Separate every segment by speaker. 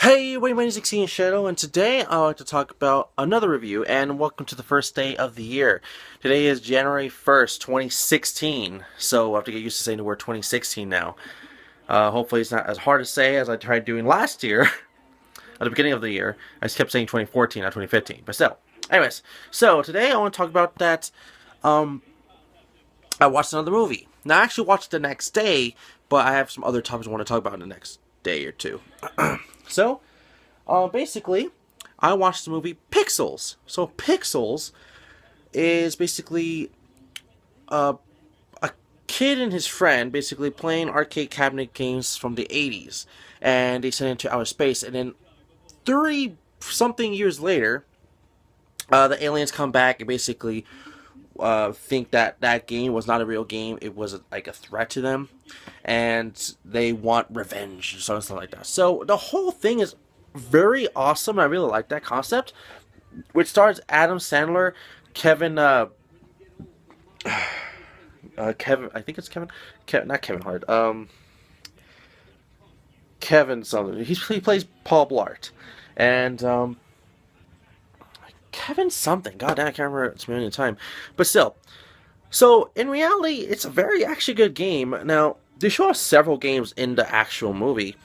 Speaker 1: Hey, everybody, my name is Xenia Shadow, and today I'd like to talk about another review, and welcome to the first day of the year. Today is January 1st, 2016, so I have to get used to saying the word 2016 now. Hopefully it's not as hard to say as I tried doing last year, at the beginning of the year. I just kept saying 2014, not 2015, but still. Anyways, so today I want to talk about that, I watched another movie. Now, I actually watched it the next day, but I have some other topics I want to talk about in the next day or two. So, basically, I watched the movie Pixels. So, Pixels is basically a kid and his friend basically playing arcade cabinet games from the 80s. And they sent it into outer space. And then 30-something years later, the aliens come back and basically think that that game was not a real game. It was like a threat to them, and they want revenge or something like that. So the whole thing is very awesome. I really like that concept, which stars Adam Sandler, Kevin, Kevin. I think it's not Kevin Hart. Kevin something. He plays Paul Blart, and Kevin something. God damn, I can't remember. It's a million time. But still. So, in reality, it's a very actually good game. Now, they show us several games in the actual movie.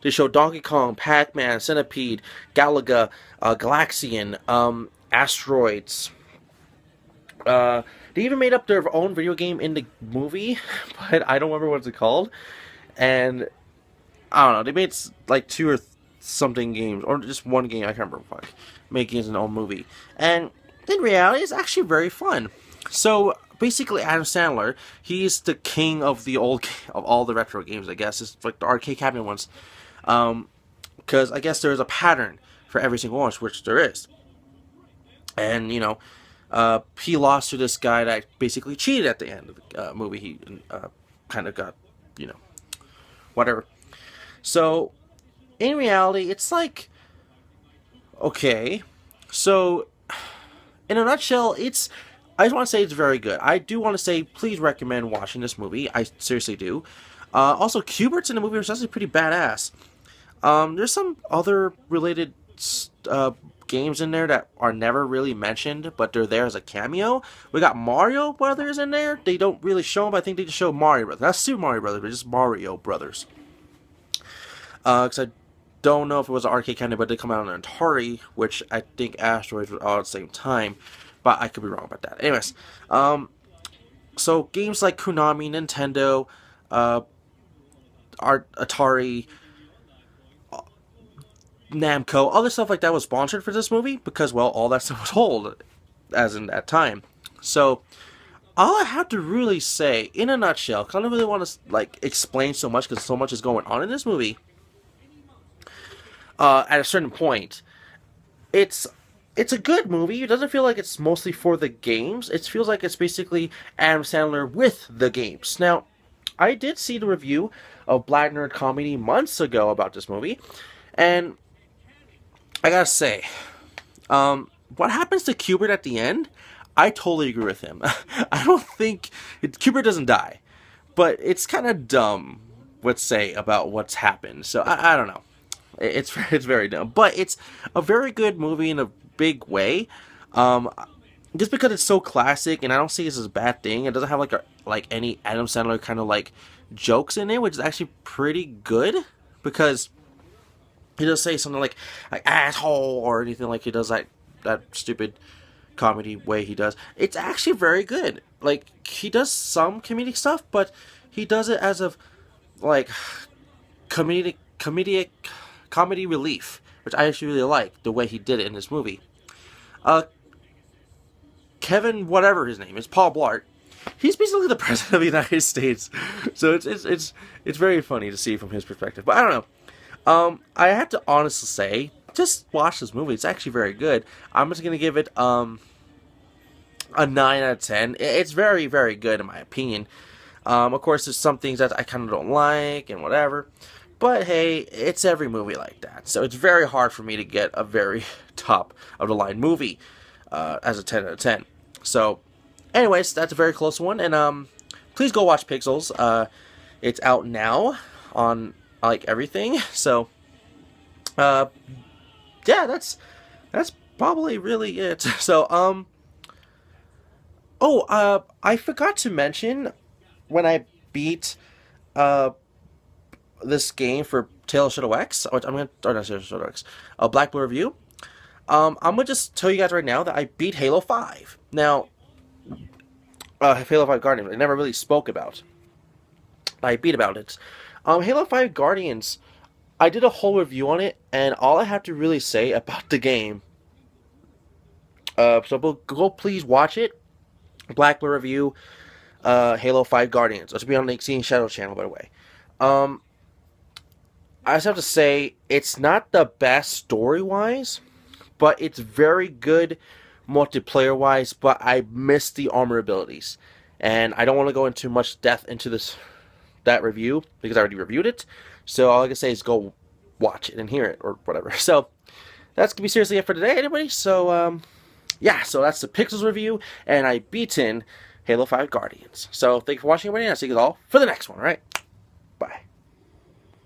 Speaker 1: They show Donkey Kong, Pac-Man, Centipede, Galaga, Galaxian, Asteroids. They even made up their own video game in the movie, but I don't remember what it's called. And, I don't know, they made like two or something games, or just one game, I can't remember. Making it an own movie. And in reality, it's actually very fun. So basically, Adam Sandler, he's the king of all the retro games, I guess. It's like the arcade cabinet ones. Because I guess there's a pattern for every single one, which there is. And, he lost to this guy that basically cheated at the end of the movie. He kind of got, whatever. So, in reality, it's like, okay, so in a nutshell, I just want to say it's very good. I do want to say, please recommend watching this movie. I seriously do. Also, Q*bert's in the movie, which is actually pretty badass. There's some other related games in there that are never really mentioned, but they're there as a cameo. We got Mario Brothers in there. They don't really show them, but I think they just show Mario Brothers. Not Super Mario Brothers, but just Mario Brothers. Because I don't know if it was an arcade cabinet, but it did come out on an Atari, which I think Asteroids were all at the same time, but I could be wrong about that. Anyways, so games like Konami, Nintendo, Atari, Namco, other stuff like that was sponsored for this movie because, well, all that stuff was old, as in that time. So, all I have to really say, in a nutshell, because I don't really want to explain so much because so much is going on in this movie. At a certain point, it's a good movie. It doesn't feel like it's mostly for the games. It feels like it's basically Adam Sandler with the games. Now, I did see the review of Black Nerd Comedy months ago about this movie, and I gotta say, what happens to Q*bert at the end, I totally agree with him. I don't think Q*bert doesn't die, but it's kind of dumb, let's say, about what's happened. So I don't know. It's very dumb, but it's a very good movie in a big way. Just because it's so classic, and I don't see it as a bad thing. It doesn't have any Adam Sandler kind of jokes in it, which is actually pretty good because he does say something like asshole or anything like he does that stupid comedy way he does. It's actually very good. He does some comedic stuff, but he does it as of comedy relief, which I actually really like the way he did it in this movie. Kevin, whatever his name is, Paul Blart, he's basically the president of the United States, so it's very funny to see from his perspective. But I don't know. I have to honestly say, just watch this movie. It's actually very good. I'm just gonna give it a 9 out of 10. It's very, very good in my opinion. Of course, there's some things that I kind of don't like and whatever. But hey, it's every movie like that. So it's very hard for me to get a very top of the line movie as a 10 out of 10. So anyways, that's a very close one. And please go watch Pixels. It's out now on everything. So Uh, yeah, that's probably really it. So, I forgot to mention when I beat uh this game for Tale of Shadow X, or I'm gonna, or not Tale of Shadow X, Black Blue Review. I'm gonna just tell you guys right now that I beat Halo 5. Now, Halo 5 Guardians, I never really spoke about. I beat about it. Halo 5 Guardians, I did a whole review on it, and all I have to really say about the game. So go please watch it. Black Blue Review, Halo 5 Guardians. It'll be on the Exceeding Shadow channel, by the way. Um, I just have to say, it's not the best story wise, but it's very good multiplayer wise. But I miss the armor abilities, and I don't want to go into much depth into that review because I already reviewed it. So all I can say is go watch it and hear it or whatever. So that's gonna be seriously it for today, anybody. So yeah, so that's the Pixels review, and I beaten Halo 5 Guardians. So thank you for watching, everybody, and I'll see you all for the next one. All right, bye.